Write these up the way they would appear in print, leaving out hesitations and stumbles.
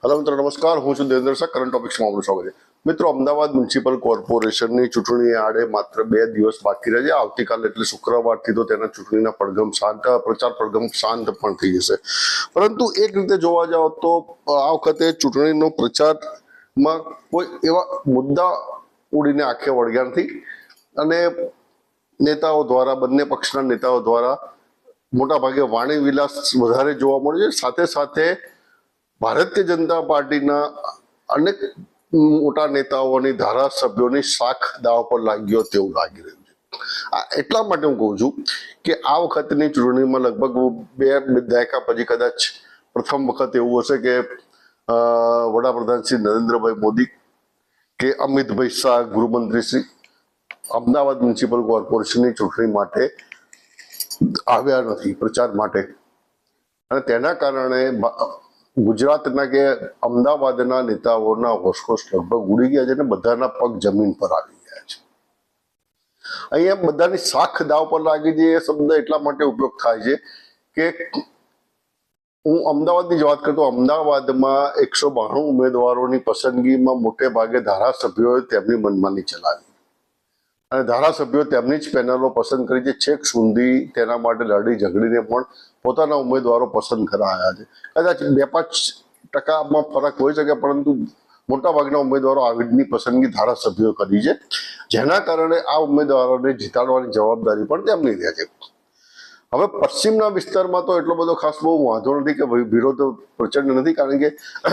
Hello मित्रों नमस्कार, हूँ છું દેવેન્દ્ર શાહ। કરંટ ટોપિક્સમાં આપનું સ્વાગત છે। મિત્રો, અમદાવાદ મ્યુનિસિપલ કોર્પોરેશનની ચૂંટણી આડે માત્ર 2 દિવસ બાકી રહે છે। આવતીકાલ એટલે શુક્રવારથી તો તેના ચૂંટણીના પડઘમ શાંત, પ્રચાર પડઘમ શાંત પણ થઈ જશે। પરંતુ એક રીતે જોવા જાવ તો આ વખતે ચૂંટણીનો પ્રચારમાં કોઈ એવા મુદ્દા ઉડીને આંખે વળગ્યા નથી અને નેતાઓ દ્વારા, બંને પક્ષના નેતાઓ દ્વારા મોટા ભાગે વાણી વિલાસ વધારે જોવા મળે છે। સાથે સાથે ભારતીય જનતા પાર્ટીના અનેક મોટા નેતાઓની, ધારાસભ્યોની શાખ દાવ પર લાગ્યો તેવું લાગી રહ્યું છે। એટલા માટે હું કહું છું કે આ વખતની ચૂંટણીમાં લગભગ 2 દાયકા પછી કદાચ પ્રથમ વખત એવું હશે કે વડાપ્રધાન શ્રી નરેન્દ્રભાઈ મોદી કે અમિતભાઈ શાહ, ગૃહમંત્રી શ્રી, અમદાવાદ મ્યુનિસિપલ કોર્પોરેશનની ચૂંટણી માટે આવ્યા નથી પ્રચાર માટે, અને તેના કારણે ગુજરાતના કે અમદાવાદના નેતાઓના હોશકોશ લગભગ ઉડી ગયા છે અને બધાના પગ જમીન પર આવી ગયા છે। અહીંયા બધાની શાખ દાવ પર લાગી છે એ શબ્દ એટલા માટે ઉપયોગ થાય છે કે હું અમદાવાદની જ વાત કરતો, અમદાવાદમાં 192 ઉમેદવારોની પસંદગીમાં મોટે ભાગે ધારાસભ્યોએ તેમની મનમાની ચલાવી અને ધારાસભ્યો તેમની જ પેનલો પસંદ કરી છે। છેક સુધી તેના માટે લડી ઝઘડીને પણ પોતાના ઉમેદવારો પસંદ કરાયા છે। કદાચ 2-5% ફરક હોઈ શકે, પરંતુ મોટાભાગના ઉમેદવારો આવીની પસંદગી ધારાસભ્યો કરી છે, જેના કારણે આ ઉમેદવારોને જીતાડવાની જવાબદારી પણ તેમની રહે છે। હવે પશ્ચિમના વિસ્તારમાં તો એટલો બધો ખાસ બહુ વાંધો નથી કે વિરોધ પ્રચંડ નથી, કારણ કે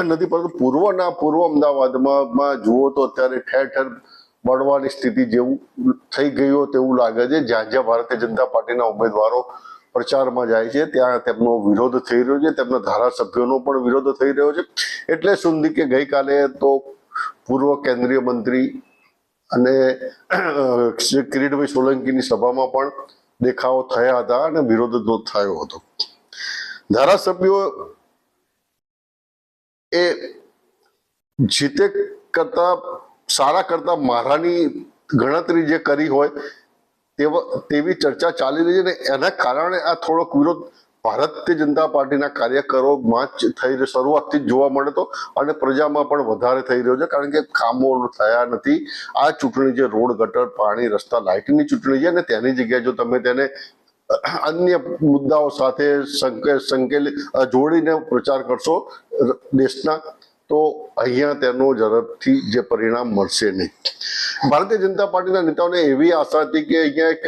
નથી, પરંતુ પૂર્વ અમદાવાદમાં જુઓ તો અત્યારે ઠેર ઠેર બળવાની સ્થિતિ જેવું થઈ ગયું તેવું લાગે છે। જ્યાં જ્યાં ભારતીય જનતા પાર્ટીના ઉમેદવારો પ્રચારમાં જાય છે ત્યાં તેમનો વિરોધ થઈ રહ્યો છે, તેમના ધારાસભ્યોનો પણ વિરોધ થઈ રહ્યો છે। એટલે સુધી કે ગઈકાલે તો પૂર્વ કેન્દ્રીય મંત્રી અને શ્રી કિરીટભાઈ સોલંકીની સભામાં પણ દેખાવો થયા હતા અને વિરોધ થયો હતો। ધારાસભ્યો એ જીતે કરતા, સારા કરતા મારાની ગણતરી જે કરી હોય તેવી ચર્ચા ચાલી રહી છે ને એના કારણે આ થોડોક વિરોધ ભારતીય જનતા પાર્ટીના કાર્યકરોમાં જ થઈ શરૂઆતથી જ જોવા મળે તો, અને પ્રજામાં પણ વધારે થઈ રહ્યો છે, કારણ કે કામો થયા નથી। આ ચૂંટણી જે રોડ, ગટર, પાણી, રસ્તા, લાઇટની ચૂંટણી છે ને તેની જગ્યાએ જો તમે તેને અન્ય મુદ્દાઓ સાથે જોડીને પ્રચાર કરશો દેશના, તો અહીંયા તેનો ઝડપથી જે પરિણામ મળશે નહીં। ભારતીય જનતા પાર્ટીના નેતાઓને એવી આશા હતી કે અહીંયા એક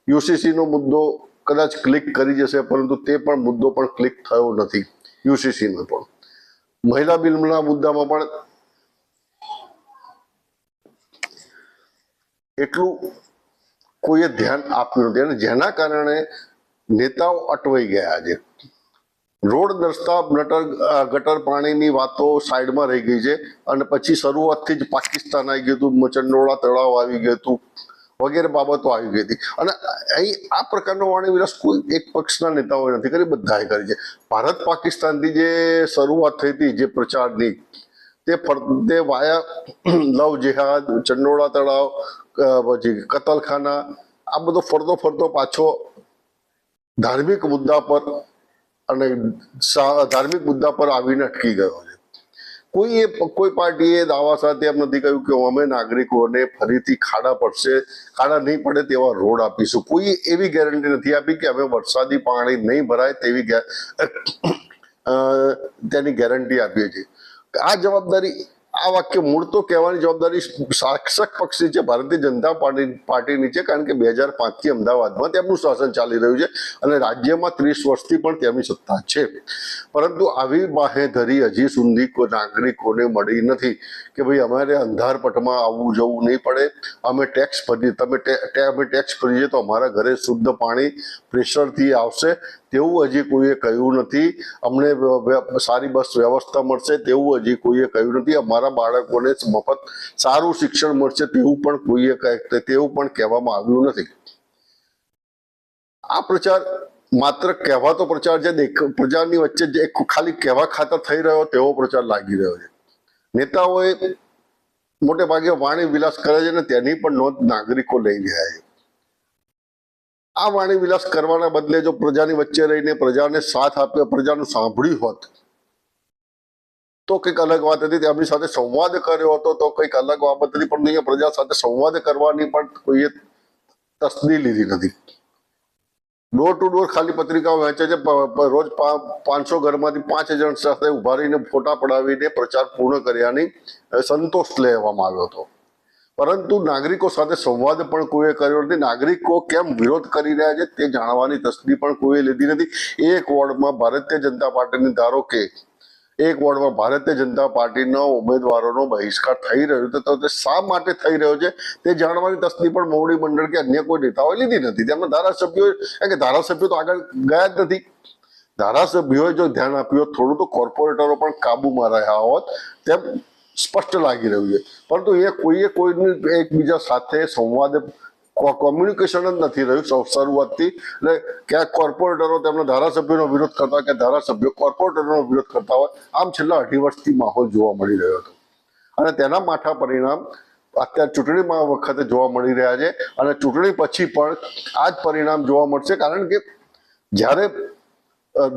યુસીસીનો મુદ્દો કદાચ ક્લિક કરી જશે, પરંતુ તે પણ મુદ્દો પણ ક્લિક થયો નથી। યુસીસીનો પણ, મહિલા બિલના મુદ્દામાં પણ એટલું કોઈએ ધ્યાન આપ્યું નથી, અને જેના કારણે નેતાઓ અટવાઈ ગયા છે। રોડ, રસ્તા, ગટર, પાણીની વાતો સાઈડમાં રહી ગઈ છે, અને પછી શરૂઆતથી જ પાકિસ્તાન આવી ગયું હતું, ચંડોળા તળાવ આવી ગયું હતું, વગેરે બાબતો આવી ગઈ હતી। અને અહીં આ પ્રકારનો વાણી વિલાસ કોઈ એક પક્ષના નેતાઓએ નથી કરી, બધાએ કરી છે। ભારત પાકિસ્તાનથી જે શરૂઆત થઈ હતી જે પ્રચારની, તે વાયા લવ જેહાદ, ચંડોળા તળાવ, પછી કતલખાના, આ બધો ફરતો પાછો ધાર્મિક મુદ્દા પર આવીને અટકી ગયો છે। કોઈ પાર્ટીએ દાવા સાથે એમ નથી કહ્યું કે અમે નાગરિકોને ફરીથી ખાડા નહીં પડે તેવા રોડ આપીશું। કોઈ એવી ગેરંટી નથી આપી કે અમે વરસાદી પાણી નહીં ભરાય તેની ગેરંટી આપીએ છીએ। આ જવાબદારી, આ વાક્ય મૂળ તો કહેવાની જવાબદારી શાસક પક્ષની છે, ભારતીય જનતા પાર્ટીની છે, કારણ કે 2005થી અમદાવાદમાં તેમનું શાસન ચાલી રહ્યું છે અને રાજ્યમાં 30 વર્ષથી પણ તેમની સત્તા છે। પરંતુ આવી બાહેધરી હજી સુધી કોઈ નાગરિકોને મળી નથી કે ભાઈ અમારે અંધારપટમાં આવવું જવું નહીં પડે, અમે ટેક્સ ભરીએ તો અમારા ઘરે શુદ્ધ પાણી પ્રેશરથી આવશે તેવું હજી કોઈએ કહ્યું નથી। અમને સારી બસ વ્યવસ્થા મળશે તેવું હજી કોઈએ કહ્યું નથી। અમારા બાળકોને મફત સારું શિક્ષણ મળશે તેવું પણ કહેવામાં આવ્યું નથી। આ પ્રચાર માત્ર કહેવાતો પ્રચાર છે, પ્રજાની વચ્ચે જે ખાલી કહેવા ખાતર થઈ રહ્યો તેવો પ્રચાર લાગી રહ્યો છે। નેતાઓએ મોટે ભાગે વાણી વિલાસ કરે છે અને તેની પણ નોંધ નાગરિકો લઈ રહ્યા છે। આ વાણી વિલાસ કરવાના બદલે જો પ્રજાની વચ્ચે રહીને પ્રજાને સાથ આપ્યો, પ્રજાનું સાંભળ્યું હોત તો કંઈક અલગ વાત હતી, તેમની સાથે સંવાદ કર્યો હતો તો કંઈક અલગ બાબત હતી, પણ અહીંયા પ્રજા સાથે સંવાદ કરવાની પણ કોઈએ તસ્દી લીધી નથી. ડોર ટુ ડોર ખાલી પત્રિકાઓ વહેંચે છે, રોજ 500 ઘરમાંથી 5 જણ સાથે ઉભા રહીને ફોટા પડાવીને પ્રચાર પૂર્ણ કર્યાની સંતોષ લેવામાં આવ્યો હતો, પરંતુ નાગરિકો સાથે સંવાદ પણ કોઈએ કર્યો નથી. નાગરિકો કેમ વિરોધ કરી રહ્યા છે તે જાણવાની તસ્દી પણ કોઈએ લીધી નથી. એક વોર્ડમાં ભારતીય જનતા પાર્ટીની ધારો કે એક વોર્ડમાં ભારતીય જનતા પાર્ટીના ઉમેદવારોનો બહિષ્કાર થઈ રહ્યો છે, તો તે શા માટે થઈ રહ્યો છે તે જાણવાની તસ્દી પણ મોવડી મંડળ કે અન્ય કોઈ નેતાઓએ લીધી નથી. તેમના ધારાસભ્યો કે ધારાસભ્યો તો આગળ ગયા જ નથી. ધારાસભ્યોએ જો ધ્યાન આપ્યું થોડું તો કોર્પોરેટરો પણ કાબુમાં રહ્યા હોત તેમ સ્પષ્ટ લાગી રહ્યું છે, પરંતુ એ કોઈને એકબીજા સાથે સંવાદ કોમ્યુનિકેશન જ નથી રહ્યું શરૂઆતથી. એટલે ક્યાંક કોર્પોરેટરો તેમના ધારાસભ્યોનો વિરોધ કરતા, કે ધારાસભ્યો કોર્પોરેટરોનો વિરોધ કરતા હોય, આમ છેલ્લા 2.5 વર્ષથી માહોલ જોવા મળી રહ્યો હતો. અને તેના માઠા પરિણામ અત્યારે ચૂંટણીમાં વખતે જોવા મળી રહ્યા છે, અને ચૂંટણી પછી પણ આ જ પરિણામ જોવા મળશે. કારણ કે જ્યારે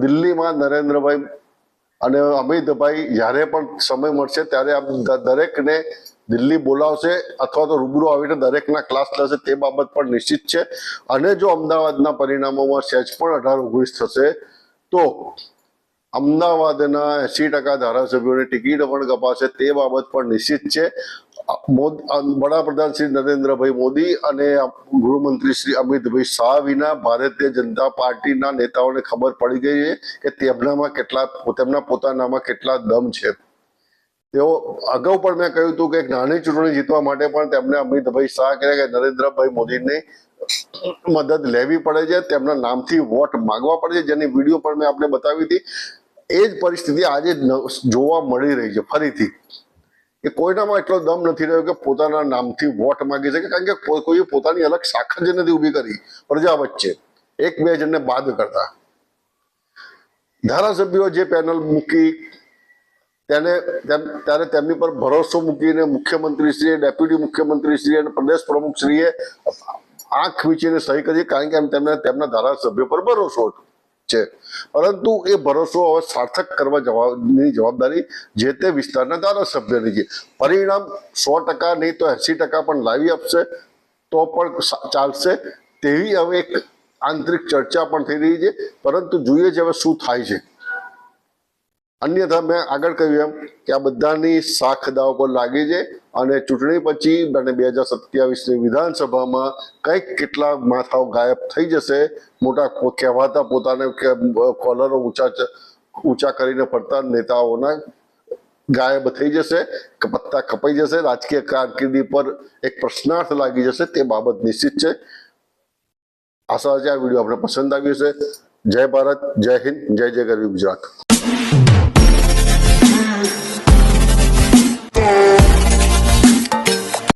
દિલ્હીમાં નરેન્દ્રભાઈ અને અમિતભાઈ જ્યારે પણ સમય મળશે ત્યારે આ દરેકને દિલ્હી બોલાવશે અથવા તો રૂબરૂ આવીને દરેકના ક્લાસ લેશે, તે બાબત પણ નિશ્ચિત છે. અને જો અમદાવાદના પરિણામોમાં સહેજ પણ 18-19 થશે તો અમદાવાદના 80% ધારાસભ્યોની ટિકિટ પણ કપાશે, તે બાબત પણ નિશ્ચિત છે. વડાપ્રધાન શ્રી નરેન્દ્રભાઈ મોદી અને ગૃહમંત્રી શ્રી અમિતભાઈ શાહ વિના ભારતીય જનતા પાર્ટીના નેતાઓને ખબર પડી ગઈ છે કે તેમના પોતાનામાં કેટલા દમ છે. તેઓ અગાઉ પણ મેં કહ્યું હતું કે એક નાની ચૂંટણી જીતવા માટે પણ તેમને અમિતભાઈ શાહ કે નરેન્દ્રભાઈ મોદીની મદદ લેવી પડે છે, તેમના નામથી વોટ માંગવા પડે છે, જેની વિડીયો પણ મેં આપને બતાવી હતી. એ જ પરિસ્થિતિ આજે જોવા મળી રહી છે ફરીથી, કે કોઈનામાં એટલો દમ નથી રહ્યો કે પોતાના નામથી વોટ માંગી શકે. કારણ કે કોઈએ પોતાની અલગ શાખા જ નથી ઊભી કરી પ્રજા વચ્ચે, 1-2 જણને બાદ કરતા. ધારાસભ્યો જે પેનલ મૂકી ત્યારે તેમની પર ભરોસો મૂકીને મુખ્યમંત્રીશ્રીએ, ડેપ્યુટી મુખ્યમંત્રીશ્રીએ અને પ્રદેશ પ્રમુખશ્રીએ આંખ વીંચીને સહી કરી, કારણ કે તેમના ધારાસભ્યો પર ભરોસો છે. પરંતુ એ ભરોસો હવે સાર્થક કરવા ની જવાબદારી જે તે વિસ્તારના ધારાસભ્યની છે. પરિણામ 100% નહીં તો 80% પણ લાવી આપશે તો પણ ચાલશે, તેવી હવે એક આંતરિક ચર્ચા પણ થઈ રહી છે. પરંતુ જોઈએ છે હવે શું થાય છે. અન્યથા મેં આગળ કહ્યું એમ કે આ બધાની શાખ દાવ પર લાગી છે, અને ચૂંટણી પછી અને 2027ની વિધાનસભામાં કંઈક કેટલા માથાઓ ગાયબ થઈ જશે. મોટા કહેવાતા પોતાને કોલરો ઊંચા કરીને ફરતા નેતાઓના ગાયબ થઈ જશે, પત્તા કપાઈ જશે, રાજકીય કારકિર્દી પર એક પ્રશ્નાર્થ લાગી જશે. તે બાબત નિશ્ચિત છે. આશા છે આ વિડીયો આપણે પસંદ આવ્યો છે. જય ભારત, જય હિન્દ, જય જય ગરવી ગુજરાત.